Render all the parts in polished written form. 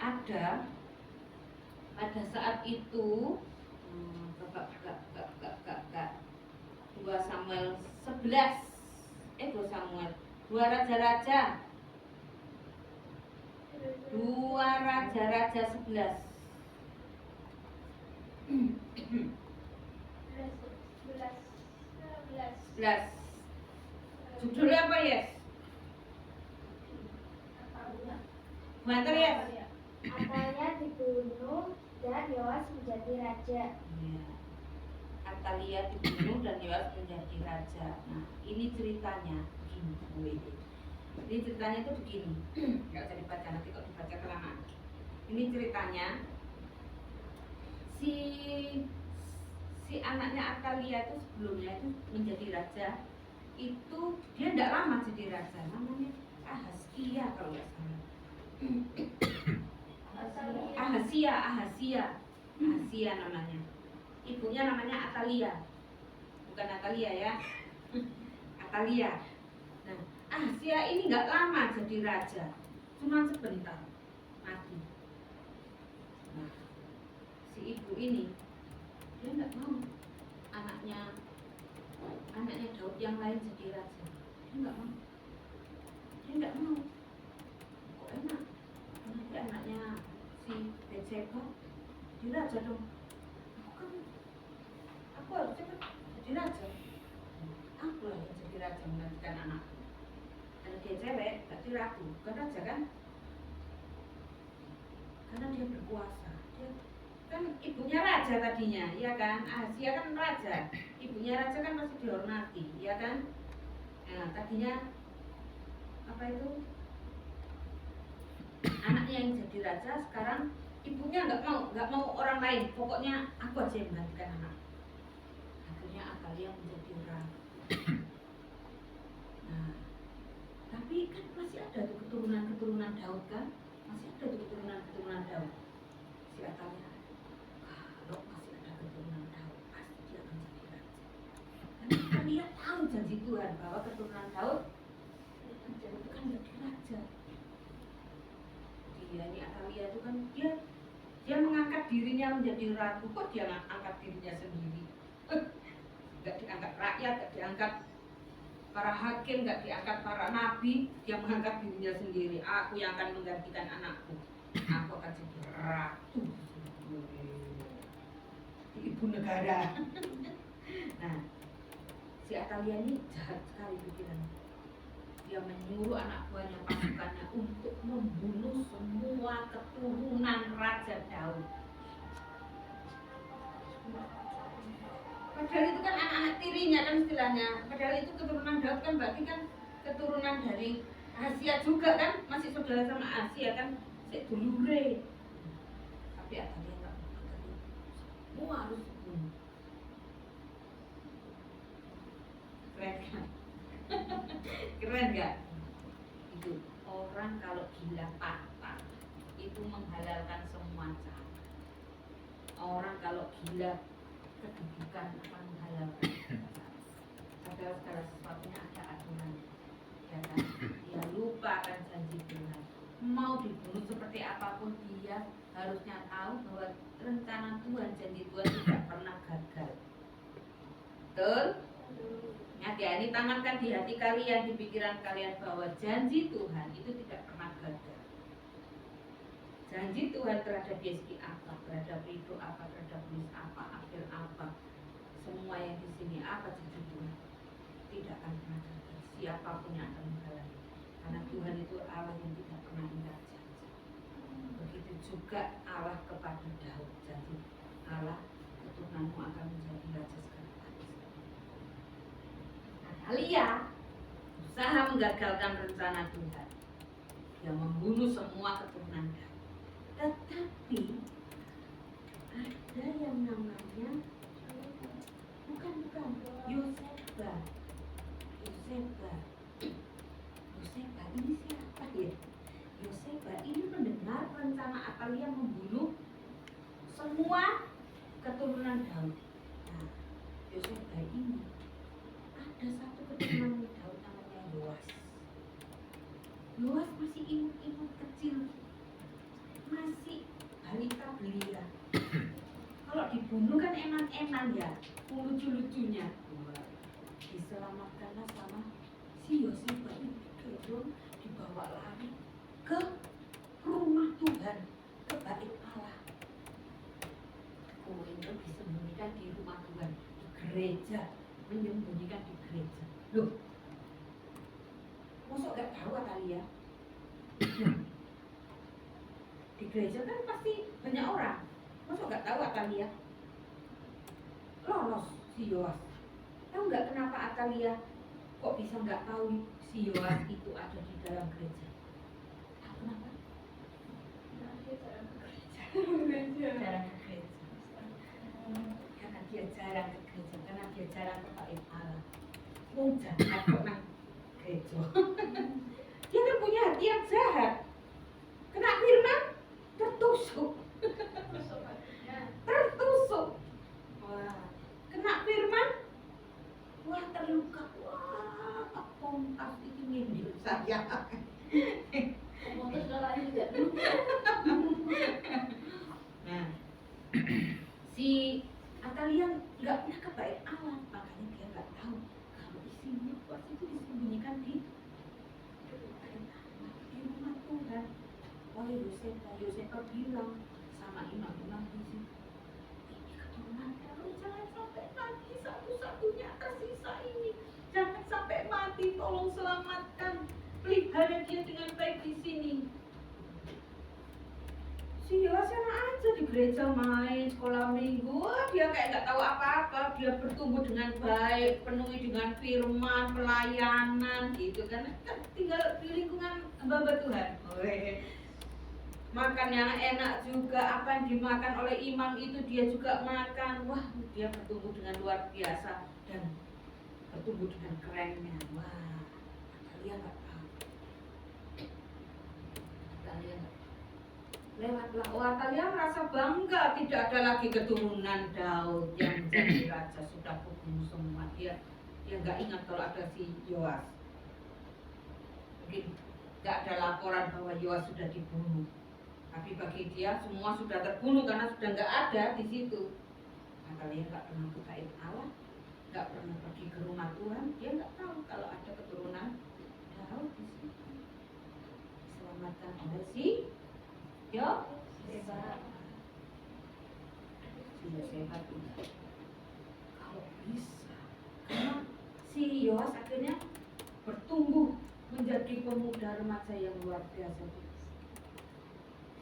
ada pada saat itu 2 Samuel 11 2 Samuel 2 Raja-Raja 11 judulnya apa Yes? Banter Yes? Atalia dibunuh dan Yoas menjadi raja. Ya. Atalia dibunuh dan Yoas menjadi raja. Nah, ini ceritanya begini. Ini ceritanya itu begini. Nggak usah dibaca, nanti kok dibaca kelamaan. Ini ceritanya si anaknya Atalia itu sebelumnya itu menjadi raja. Itu dia tidak lama jadi raja, namanya Ahazia kalau nggak salah. Ahazia namanya. Ibunya namanya Atalia, bukan Atalia ya. Atalia. Nah, Ahazia ini nggak lama jadi raja, cuma sebentar mati. Nah, si ibu ini dia nggak mau anaknya Daud yang lain jadi raja. Dia nggak mau. Kok enak? Nanti anaknya si Betseba jadi raja dong. Aku harus cepat jadi raja. Aku lah yang jadi raja menggantikan anakku. Kalau dia cewek, berarti ragu, bukan raja kan? Karena dia berkuasa. Dia kan ibunya raja tadinya, ya kan? Ahazia kan raja. Ibunya raja kan masih dihormati, ya kan? Nah, tadinya apa itu? Anaknya yang jadi raja, sekarang ibunya nggak mau orang lain. Pokoknya aku aja yang menggantikan anak. Akhirnya Atalia menjadi raja. Nah, tapi kan masih ada tuh keturunan Daud kan? Masih ada tuh keturunan Daud. Si Atalia, kalau masih ada keturunan Daud, pasti dia akan jadi raja. Karena dia tahu janji Tuhan bahwa keturunan Daud itu kan jadi raja. Ini Atalia itu kan dia mengangkat dirinya menjadi ratu. Kok dia angkat dirinya sendiri? Gak diangkat rakyat, gak diangkat para hakim, gak diangkat para nabi. Dia mengangkat dirinya sendiri. Aku yang akan menggantikan anakku. Aku akan jadi ratu, ibu negara. Nah, si Atalia ini jahat sekali pikirannya. Dia menyuruh anak buahnya, pasukannya untuk membunuh semua keturunan Raja Daud. Padahal itu kan anak-anak tirinya kan istilahnya. Padahal itu keturunan Daud kan berarti kan keturunan dari Ahazia juga kan, masih saudara sama Ahazia kan, sik dulure. Tapi Atalia enggak mau, semua harus dibunuh. Keren kan? Keren gak? Itu orang kalau gila patah itu menghalalkan semua cara. Orang kalau gila kedudukan akan menghalalkan. Padahal segala sesuatunya ada aturan, ya kan? Dia lupakan janji Tuhan. Mau dibunuh seperti apapun, dia harusnya tahu bahwa rencana Tuhan, janji Tuhan tidak pernah gagal. Betul? Ya, ini tanamkan di hati kalian, di pikiran kalian bahwa janji Tuhan itu tidak pernah gagal. Janji Tuhan terhadap Yeski apa, terhadap itu apa, terhadap Yesus apa, akhir apa, semua yang di sini apa janji Tuhan tidak akan pernah gagal. Siapapun yang akan menghalangi, karena Tuhan itu Allah yang tidak pernah ingkar janji. Begitu juga Allah kepada Daud, janji Allah keturunanmu akan menjadi raja sekarang. Atalia usaha menggagalkan rencana Tuhan. Dia membunuh semua keturunan Daud. Tetapi ada yang namanya bukan Yoseba ini siapa ya? Yoseba ini mendengar rencana Atalia membunuh semua keturunan Daud. Nah, Yoseba ini ada satu keturunan Daud namanya Yoas. Yoas masih imut-imut kecil, masih enan-enan ya, lucu-lucunya. Diselamatkanlah sama si Yosef ini digendong, dibawa lari ke rumah Tuhan, ke bait Allah. Kowe itu disembunyikan di rumah Tuhan, di gereja, menyembunyikan di gereja. Loh, masa gak tahu Atalia? Di gereja kan pasti banyak orang, masa gak tahu Atalia? Lolos si Yoas. Tahu nggak kenapa Atalia kok bisa nggak tahu si Yoas itu ada di dalam gereja? Tahu kenapa? Jarang ke gereja. Karena dia jarang ke gereja, karena dia jarang ke bait Allah. Wong jahat kok nang gereja. Dia kan punya hati yang jahat. Kena firman tertusuk. Tertusuk. Wah, kena firman, wah terluka, wah tak pompas itu nyindir saya. Nah, si Atalia nggak pernah ke bait Allah, makanya dia nggak tahu kalau isinya pasti itu disembunyikan di rumah Tuhan oleh Yosef. Yosef bilang sama imam-imam di sini, ini keturunan Daud jangan sampai mati, satu-satunya tersisa ini jangan sampai mati, tolong selamatkan, pelihara dia dengan baik di sini. Si Yoas enak aja di gereja, main sekolah minggu, wah, dia kayak nggak tahu apa-apa, dia bertumbuh dengan baik, penuhi dengan firman, pelayanan gitu kan tinggal di lingkungan hamba Tuhan. Makan yang enak juga, apa yang dimakan oleh imam itu dia juga makan. Wah, dia bertumbuh dengan luar biasa dan bertumbuh dengan kerennya. Wah, Atalia nggak tahu. Atalia nggak lewatlah. Oh, Atalia merasa bangga tidak ada lagi keturunan Daud yang menjadi raja, sudah kubunuh semua. Dia nggak ingat kalau ada si Yoas. Mungkin nggak ada laporan bahwa Yoas sudah dibunuh. Tapi bagi dia semua sudah terbunuh karena sudah nggak ada di situ. Atalia nggak pernah ke bait Allah, nggak pernah pergi ke rumah Tuhan. Dia nggak tahu kalau ada keturunan Daud di situ. Diselamatkan oleh si Yosef. Si Yosef itu kalau bisa, karena si Yoas akhirnya bertumbuh menjadi pemuda remaja yang luar biasa.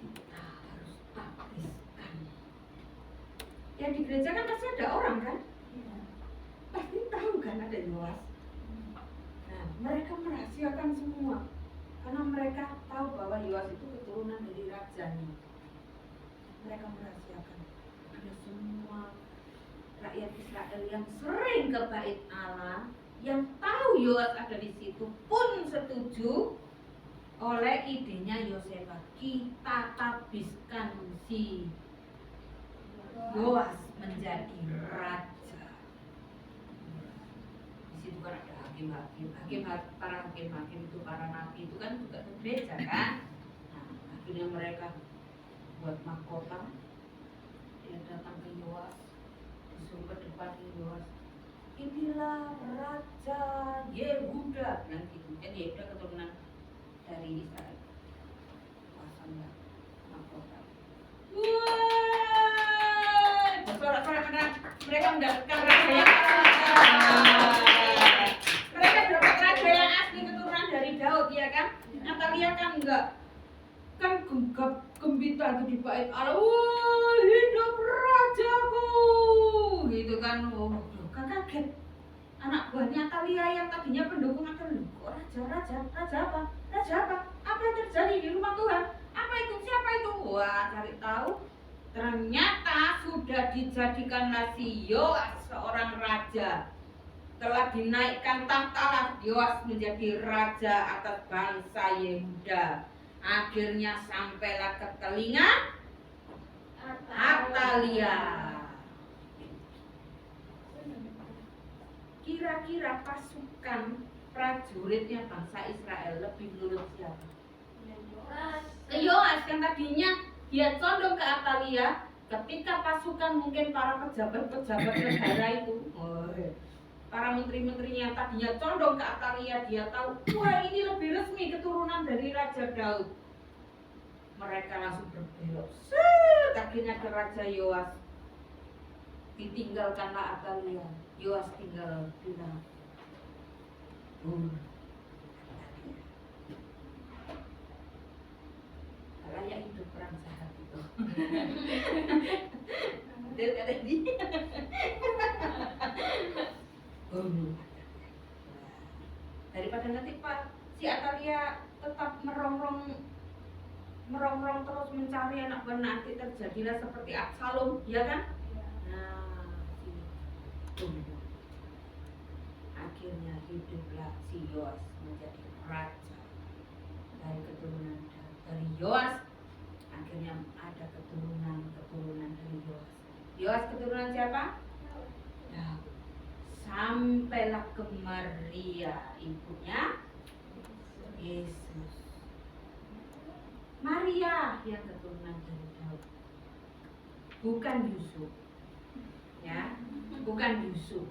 Kita harus taktiskan. Ya di gereja kan pasti ada orang kan? Ya. Pasti tahu kan ada Yoas. Nah, mereka merahasiakan semua karena mereka tahu bahwa Yoas itu keturunan dari rajanya. Mereka merahasiakan. Ada semua rakyat Israel yang sering ke bait Allah, yang tahu Yoas ada di situ pun setuju oleh idenya Yosef. Kita habiskan si Yoas menjadi raja. Di situ kan ada hakim-hakim, para hakim-hakim itu, para nabi itu kan juga ke gereja kan. Nah, akhirnya mereka buat mahkota. Dia datang ke Yoas, disuruh ke depan Yoas. Inilah Raja Yehuda, bilang gitu. Kan Yehuda keturunan dari Israel. Pasanglah mahkota. Wah, bersorak-sorak mereka mendapatkan raja yang mereka dapat raja yang asli keturunan dari Daud, ya kan? Atalia kan enggak, kan gegap gembita itu di bait Allah. Wah, hidup rajaku, gitu kan? Oh, kan kaget. Anak buahnya Atalia yang tadinya pendukung Atalia, kok raja apa? Apa yang terjadi di rumah Tuhan? Apa itu? Siapa itu? Wah, cari tahu. Ternyata sudah dijadikanlah si Yoas seorang raja. Telah dinaikkan tahta Yoas menjadi raja atas bangsa Yehuda. Akhirnya sampailah ke telinga Atalia. Kira-kira pasukan prajuritnya bangsa Israel lebih menurut siapa? Ke Yoas, yang tadinya dia condong ke Atalia, ketika pasukan mungkin para pejabat-pejabat negara itu, para menteri-menterinya yang tadinya condong ke Atalia, dia tahu, wah ini lebih resmi keturunan dari Raja Daud. Mereka langsung berbelok. Akhirnya ke Raja Yoas. Ditinggalkanlah Atalia. Yoas tinggal bilang, layak hidup perang saat itu. Dia kata dia. Daripada nanti Pak si Atalia tetap merongrong terus mencari anak buah, nanti terjadilah seperti Absalom, ya kan? Nah, akhirnya hiduplah si Yoas menjadi raja dari keturunan dari Yoas. Akhirnya ada keturunan dari Yoas. Yoas keturunan siapa? Daud. Sampailah ke Maria, ibunya Yesus. Maria yang keturunan dari Daud, bukan Yusuf, ya, bukan Yusuf.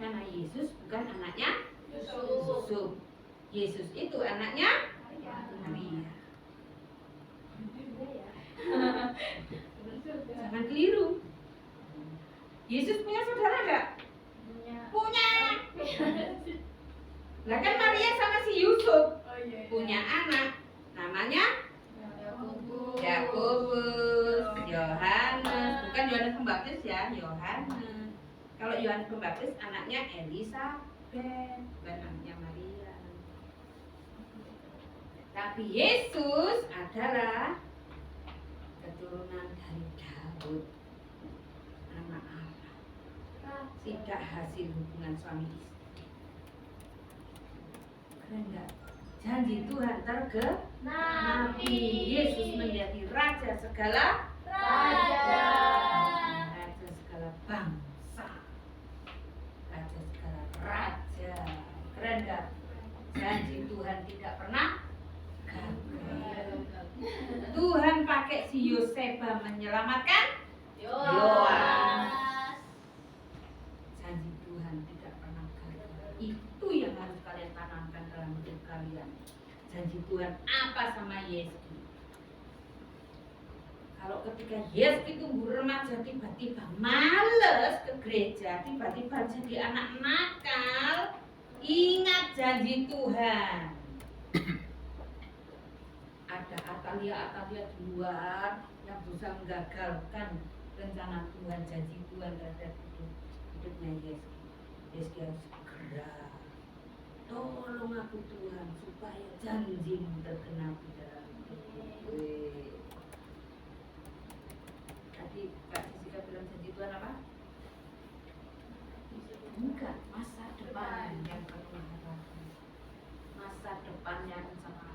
Karena Yesus bukan anaknya Yusuf. Yesus itu anaknya Maria. Jangan keliru. Yesus punya saudara enggak? Punya. Lah kan Maria sama si Yusuf punya anak, namanya Yakobus, Yohanes, bukan Yohanes Pembaptis ya, Yohanes. Kalau Yohanes Pembaptis anaknya Elisabet, bukan anaknya Maria. Tapi Yesus adalah keturunan dari Daud, anak Allah, tidak hasil hubungan suami istri. Keren gak? Janji Tuhan tergenapi. Yesus menjadi raja segala raja segala bangsa, raja segala raja. Keren gak? Janji Tuhan tidak pernah gagal. Tuhan pakai si Yoseba menyelamatkan Yoas. Janji Tuhan tidak pernah gagal. Itu yang harus kalian tanamkan dalam hidup kalian. Janji Tuhan apa sama Yeski? Kalau ketika Yeski tumbuh remaja tiba-tiba males ke gereja, tiba-tiba jadi anak nakal, ingat janji Tuhan. Ada Atalia di luar yang berusaha menggagalkan rencana Tuhan, janji Tuhan terhadap hidupnya Yeski. Yeski harus segera, tolong aku Tuhan supaya janjimu tergenapi dalam hidupku. Tadi Kak Jessica bilang janji Tuhan apa? Bukan, masa depan yang penuh harapan, masa depan yang sangat